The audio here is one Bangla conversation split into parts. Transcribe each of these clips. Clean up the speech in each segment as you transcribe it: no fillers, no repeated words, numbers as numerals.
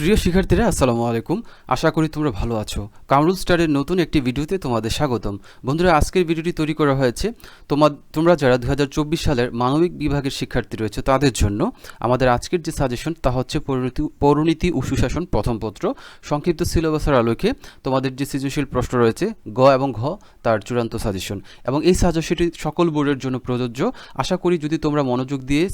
প্রিয় শিক্ষার্থীরা আসসালামু আলাইকুম। আশা করি তোমরা ভালো আছো। কামরুল স্টারের নতুন একটি ভিডিওতে তোমাদের স্বাগতম। বন্ধুরা, আজকের ভিডিওটি তৈরি করা হয়েছে তোমরা যারা 2024 সালের মানবিক বিভাগের শিক্ষার্থী রয়েছে তাদের জন্য। আমাদের আজকের যে সাজেশন তা হচ্ছে পৌরনীতি ও সুশাসন প্রথম পত্র সংক্ষিপ্ত সিলেবাসের আলোকে তোমাদের যে সৃজনশীল প্রশ্ন রয়েছে গ এবং ঘ তার চূড়ান্ত সাজেশন, এবং এই সাজেশনটি সকল বোর্ডের জন্য প্রযোজ্য। আশা করি যদি তোমরা মনোযোগ দিয়ে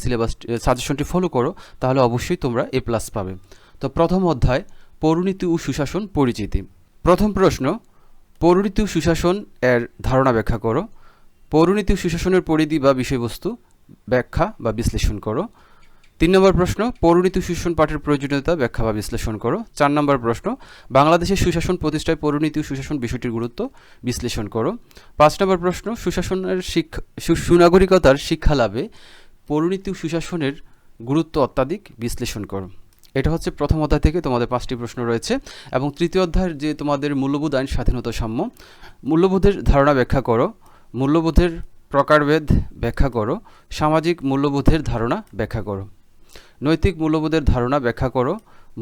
সাজেশনটি ফলো করো তাহলে অবশ্যই তোমরা A+ পাবে। তো প্রথম অধ্যায় পৌরনীতি ও সুশাসন পরিচিতি। প্রথম প্রশ্ন, পৌরনীতি ও সুশাসন এর ধারণা ব্যাখ্যা করো। পৌরনীতি ও সুশাসনের পরিধি বা বিষয়বস্তু ব্যাখ্যা বা বিশ্লেষণ করো। 3 নম্বর প্রশ্ন, পৌরনীতি ও সুশাসন পাঠের প্রয়োজনীয়তা ব্যাখ্যা বা বিশ্লেষণ করো। 4 নম্বর প্রশ্ন, বাংলাদেশের সুশাসন প্রতিষ্ঠায় পৌরনীতি ও সুশাসন বিষয়টির গুরুত্ব বিশ্লেষণ করো। 5 নম্বর প্রশ্ন, সুনাগরিকতার শিক্ষা লাভে পৌরনীতি ও সুশাসনের গুরুত্ব অত্যাধিক বিশ্লেষণ করো। এটা হচ্ছে প্রথম অধ্যায় থেকে তোমাদের 5টি প্রশ্ন রয়েছে। এবং তৃতীয় অধ্যায়ের যে তোমাদের মূল্যবোধ আইন স্বাধীনতা সাম্য, মূল্যবোধের ধারণা ব্যাখ্যা করো, মূল্যবোধের প্রকারভেদ ব্যাখ্যা করো, সামাজিক মূল্যবোধের ধারণা ব্যাখ্যা করো, নৈতিক মূল্যবোধের ধারণা ব্যাখ্যা করো,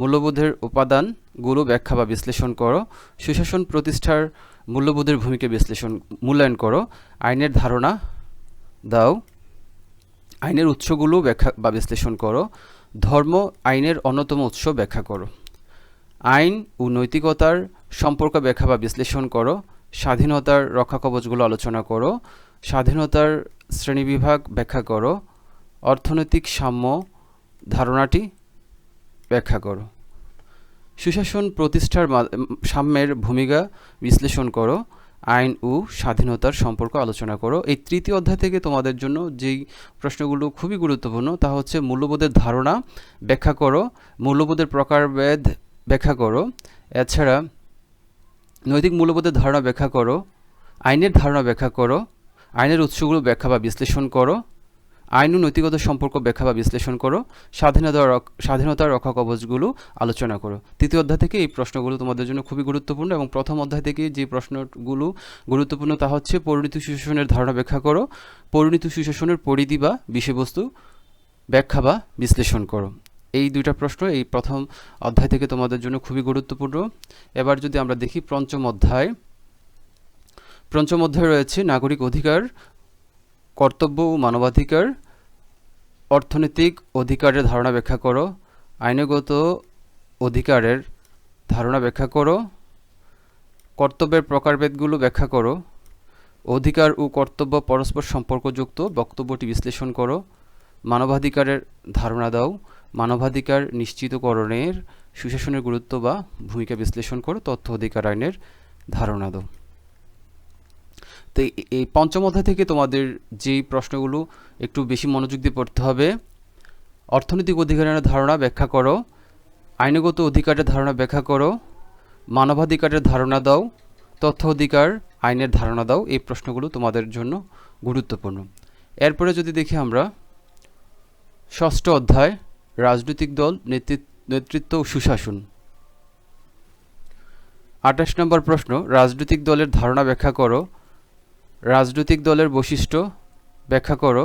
মূল্যবোধের উপাদানগুলো ব্যাখ্যা বা বিশ্লেষণ করো, সুশাসন প্রতিষ্ঠার মূল্যবোধের ভূমিকা মূল্যায়ন করো, আইনের ধারণা দাও, আইনের উৎসগুলো ব্যাখ্যা বা বিশ্লেষণ করো, ধর্ম আইনের অন্যতম উৎস ব্যাখ্যা করো, আইন ও নৈতিকতার সম্পর্ক ব্যাখ্যা বা বিশ্লেষণ করো, স্বাধীনতার রক্ষাকবচগুলো আলোচনা করো, স্বাধীনতার শ্রেণীবিভাগ ব্যাখ্যা করো, অর্থনৈতিক সাম্য ধারণাটি ব্যাখ্যা করো, সুশাসন প্রতিষ্ঠার সাম্যের ভূমিকা বিশ্লেষণ করো, আইন ও স্বাধীনতার সম্পর্ক আলোচনা করো। এই তৃতীয় অধ্যায় থেকে তোমাদের জন্য যেই প্রশ্নগুলো খুবই গুরুত্বপূর্ণ তা হচ্ছে মূল্যবোধের ধারণা ব্যাখ্যা করো, মূল্যবোধের প্রকারভেদ ব্যাখ্যা করো, এছাড়া নৈতিক মূল্যবোধের ধারণা ব্যাখ্যা করো, আইনের ধারণা ব্যাখ্যা করো, আইনের উৎসগুলো ব্যাখ্যা বা বিশ্লেষণ করো, আইন ও নৈতিকতার সম্পর্ক ব্যাখ্যা বা বিশ্লেষণ করো, স্বাধীনতার রক্ষা কবচগুলো আলোচনা করো। তৃতীয় অধ্যায় থেকে এই প্রশ্নগুলো তোমাদের জন্য খুবই গুরুত্বপূর্ণ। এবং প্রথম অধ্যায় থেকে যে প্রশ্নগুলো গুরুত্বপূর্ণ তা হচ্ছে পরিণীতি সুশাসনের ধারণা ব্যাখ্যা করো, পরিণীতি সুশাসনের পরিধি বা বিষয়বস্তু ব্যাখ্যা বা বিশ্লেষণ করো। এই দুইটা প্রশ্ন এই প্রথম অধ্যায় থেকে তোমাদের জন্য খুবই গুরুত্বপূর্ণ। এবার যদি আমরা দেখি পঞ্চম অধ্যায় রয়েছে নাগরিক অধিকার, কর্তব্য ও মানবাধিকার, অর্থনৈতিক অধিকারের ধারণা ব্যাখ্যা করো, আইনগত অধিকারের ধারণা ব্যাখ্যা করো, কর্তব্যের প্রকারভেদগুলো ব্যাখ্যা করো, অধিকার ও কর্তব্য পরস্পর সম্পর্কযুক্ত বক্তব্যটি বিশ্লেষণ করো, মানবাধিকারের ধারণা দাও, মানবাধিকার নিশ্চিতকরণের সুশাসনের গুরুত্ব বা ভূমিকা বিশ্লেষণ করো, তথ্য অধিকার আইনের ধারণা দাও। তো এই পঞ্চম অধ্যায় থেকে তোমাদের যেই প্রশ্নগুলো একটু বেশি মনোযোগ দিয়ে পড়তে হবে, অর্থনৈতিক অধিকারের ধারণা ব্যাখ্যা করো, আইনগত অধিকারের ধারণা ব্যাখ্যা করো, মানবাধিকারের ধারণা দাও, তথ্য অধিকার আইনের ধারণা দাও। এই প্রশ্নগুলো তোমাদের জন্য গুরুত্বপূর্ণ। এরপরে যদি দেখি আমরা ষষ্ঠ অধ্যায় রাজনৈতিক দল, নেতৃত্ব ও সুশাসন। 28 নম্বর প্রশ্ন, রাজনৈতিক দলের ধারণা ব্যাখ্যা করো, রাজনৈতিক দলের বৈশিষ্ট্য ব্যাখ্যা করো।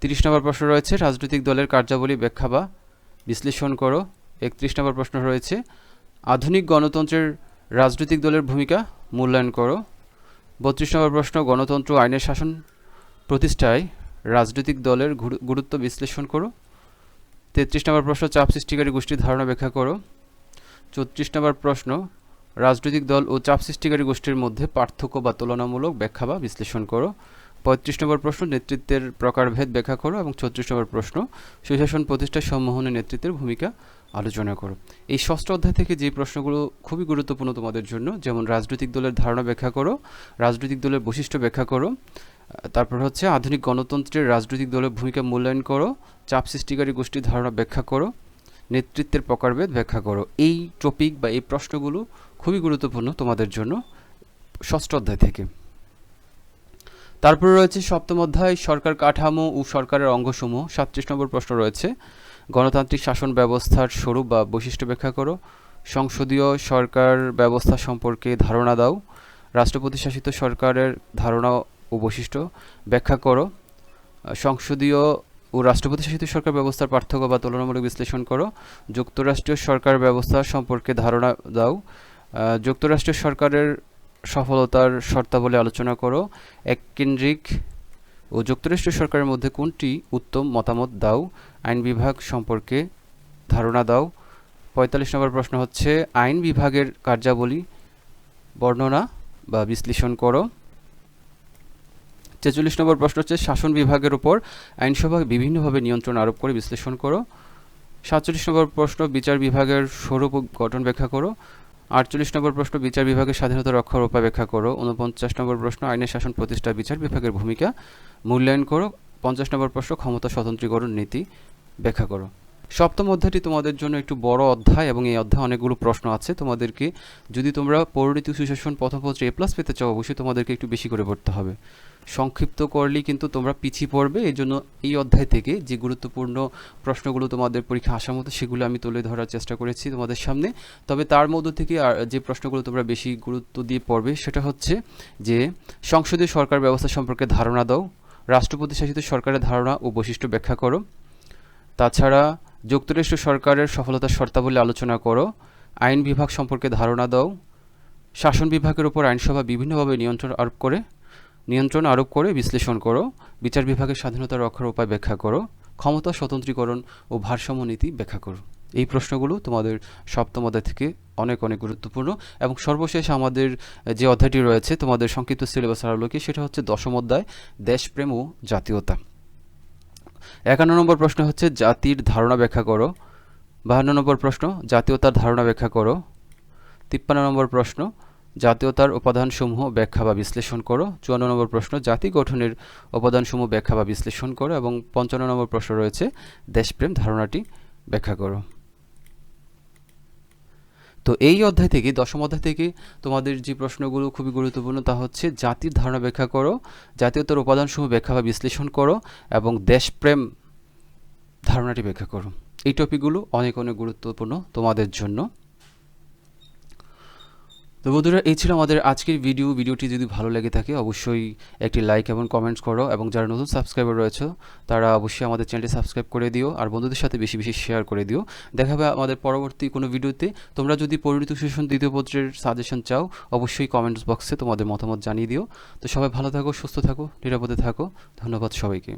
30 নম্বর প্রশ্ন রয়েছে রাজনৈতিক দলের কার্যাবলী ব্যাখ্যা বা বিশ্লেষণ করো। 31 নম্বর প্রশ্ন রয়েছে আধুনিক গণতন্ত্রের রাজনৈতিক দলের ভূমিকা মূল্যায়ন করো। 32 নম্বর প্রশ্ন, গণতন্ত্র আইনের শাসন প্রতিষ্ঠায় রাজনৈতিক দলের গুরুত্ব বিশ্লেষণ করো। 33 নম্বর প্রশ্ন, চাপ সৃষ্টিকারী গোষ্ঠীর ধারণা ব্যাখ্যা করো। 34 নম্বর প্রশ্ন, রাজনৈতিক দল ও চাপ সৃষ্টিকারী গোষ্ঠীর মধ্যে পার্থক্য বা তুলনামূলক ব্যাখ্যা বা বিশ্লেষণ করো। 35 নম্বর প্রশ্ন, নেতৃত্বের প্রকারভেদ ব্যাখ্যা করো। এবং 34 নম্বর প্রশ্ন, সুশাসন প্রতিষ্ঠায় সম্মোহনে নেতৃত্বের ভূমিকা আলোচনা করো। এই ষষ্ঠ অধ্যায় থেকে যে প্রশ্নগুলো খুবই গুরুত্বপূর্ণ তোমাদের জন্য, যেমন রাজনৈতিক দলের ধারণা ব্যাখ্যা করো, রাজনৈতিক দলের বৈশিষ্ট্য ব্যাখ্যা করো, তারপর হচ্ছে আধুনিক গণতন্ত্রের রাজনৈতিক দলের ভূমিকা মূল্যায়ন করো, চাপ সৃষ্টিকারী গোষ্ঠীর ধারণা ব্যাখ্যা করো, নেতৃত্বের প্রকারভেদ ব্যাখ্যা করো। এই টপিক বা এই প্রশ্নগুলো খুবই গুরুত্বপূর্ণ তোমাদের জন্য ষষ্ঠ অধ্যায় থেকে। তারপরে রয়েছে সপ্তম অধ্যায় সরকার কাঠামো ও সরকারের অঙ্গসমূহ। 37 নম্বর প্রশ্ন রয়েছে গণতান্ত্রিক শাসন ব্যবস্থার স্বরূপ বা বৈশিষ্ট্য ব্যাখ্যা করো, সংসদীয় সরকার ব্যবস্থা সম্পর্কে ধারণা দাও, রাষ্ট্রপতি শাসিত সরকারের ধারণা ও বৈশিষ্ট্য ব্যাখ্যা করো, সংসদীয় ও রাষ্ট্রপতি শাসিত সরকার ব্যবস্থার পার্থক্য বা তুলনামূলক বিশ্লেষণ করো। যুক্তরাষ্ট্রীয় সরকার ব্যবস্থা সম্পর্কে ধারণা দাও। যুক্তরাষ্ট্রীয় সরকারের সফলতার শর্তাবলী আলোচনা করো। এককেন্দ্রিক ও যুক্তরাষ্ট্রীয় সরকারের মধ্যে কোনটি উত্তম মতামত দাও। আইন বিভাগ সম্পর্কে ধারণা দাও। ৪৫ নম্বর প্রশ্ন হচ্ছে আইন বিভাগের কার্যাবলী বর্ণনা বা বিশ্লেষণ করো। ৪৬ নম্বর প্রশ্ন হচ্ছে শাসন বিভাগের উপর আইনসভা বিভিন্নভাবে নিয়ন্ত্রণ আরোপ করে বিশ্লেষণ করো। ৪৭ নম্বর প্রশ্ন বিচার বিভাগের স্বরূপ ও গঠন ব্যাখ্যা করো। ৪৮ নম্বর প্রশ্ন বিচার বিভাগের স্বাধীনতা রক্ষার উপায় ব্যাখ্যা করো। ৪৯ নম্বর প্রশ্ন আইনের শাসন প্রতিষ্ঠা বিচার বিভাগের ভূমিকা মূল্যায়ন করো। ৫০ নম্বর প্রশ্ন ক্ষমতা স্বতন্ত্রীকরণ নীতি ব্যাখ্যা করো। সপ্তম অধ্যায়টি তোমাদের জন্য একটু বড় অধ্যায় এবং এই অধ্যায়ে অনেকগুলো প্রশ্ন আছে। তোমাদেরকে যদি তোমরা পৌরনীতি সুশাসন প্রথম পত্রে A+ পেতে চাও অবশ্যই তোমাদেরকে একটু বেশি করে পড়তে হবে। সংক্ষিপ্ত করলেই কিন্তু তোমরা পিছিয়ে পড়বে। এই জন্য এই অধ্যায় থেকে যে গুরুত্বপূর্ণ প্রশ্নগুলো তোমাদের পরীক্ষা আসার মতো সেগুলো আমি তুলে ধরার চেষ্টা করেছি তোমাদের সামনে। তবে তার মধ্য থেকে আর যে প্রশ্নগুলো তোমরা বেশি গুরুত্ব দিয়ে পড়বে সেটা হচ্ছে যে সংসদীয় সরকার ব্যবস্থা সম্পর্কে ধারণা দাও। রাষ্ট্রপতি শাসিত সরকারের ধারণা ও বৈশিষ্ট্য ব্যাখ্যা করো। তাছাড়া যুক্তরাষ্ট্র সরকারের সফলতার শর্তাবলী আলোচনা করো। আইন বিভাগ সম্পর্কে ধারণা দাও। শাসন বিভাগের উপর আইনসভা বিভিন্নভাবে নিয়ন্ত্রণ আরোপ করে বিশ্লেষণ করো। বিচার বিভাগের স্বাধীনতা রক্ষার উপায় ব্যাখ্যা করো। ক্ষমতা স্বতন্ত্রীকরণ ও ভারসাম্য নীতি ব্যাখ্যা করো। এই প্রশ্নগুলো তোমাদের সপ্তম অধ্যায় থেকে অনেক গুরুত্বপূর্ণ। এবং সর্বশেষ আমাদের যে অধ্যায়টি রয়েছে তোমাদের সংক্ষিপ্ত সিলেবাসের আলোকে সেটা হচ্ছে দশম অধ্যায় দেশপ্রেম ও জাতীয়তা। ৫১ নম্বর প্রশ্ন হচ্ছে জাতির ধারণা ব্যাখ্যা করো। ৫২ নম্বর প্রশ্ন জাতীয়তার ধারণা ব্যাখ্যা করো। ৫৩ নম্বর প্রশ্ন জাতীয়তার উপাদানসমূহ ব্যাখ্যা বা বিশ্লেষণ করো। ৫৪ নম্বর প্রশ্ন জাতি গঠনের উপাদানসমূহ ব্যাখ্যা বা বিশ্লেষণ করো। এবং ৫৫ নম্বর প্রশ্ন রয়েছে দেশপ্রেম ধারণাটি ব্যাখ্যা করো। তো এই অধ্যায় থেকে দশম অধ্যায় থেকে তোমাদের যে প্রশ্নগুলো খুবই গুরুত্বপূর্ণ তা হচ্ছে জাতির ধারণা ব্যাখ্যা করো, জাতীয়তার উপাদানসমূহ ব্যাখ্যা বা বিশ্লেষণ করো এবং দেশপ্রেম ধারণাটি ব্যাখ্যা করো। এই টপিকগুলো অনেক গুরুত্বপূর্ণ তোমাদের জন্য। তো বন্ধুরা এই ছিল আমাদের আজকের ভিডিওটি যদি ভালো লেগে থাকে অবশ্যই একটি লাইক এবং কমেন্টস করো এবং যারা নতুন সাবস্ক্রাইবার রয়েছে তারা অবশ্যই আমাদের চ্যানেলটি সাবস্ক্রাইব করে দিও আর বন্ধুদের সাথে বেশি বেশি শেয়ার করে দিও। দেখা হবে আমাদের পরবর্তী কোনো ভিডিওতে। তোমরা যদি পরিণীতি সুশাসন দ্বিতীয় পত্রের সাজেশন চাও অবশ্যই কমেন্টস বক্সে তোমাদের মতামত জানিয়ে দিও। তো সবাই ভালো থাকো, সুস্থ থাকো, নিরাপদে থাকো। ধন্যবাদ সবাইকে।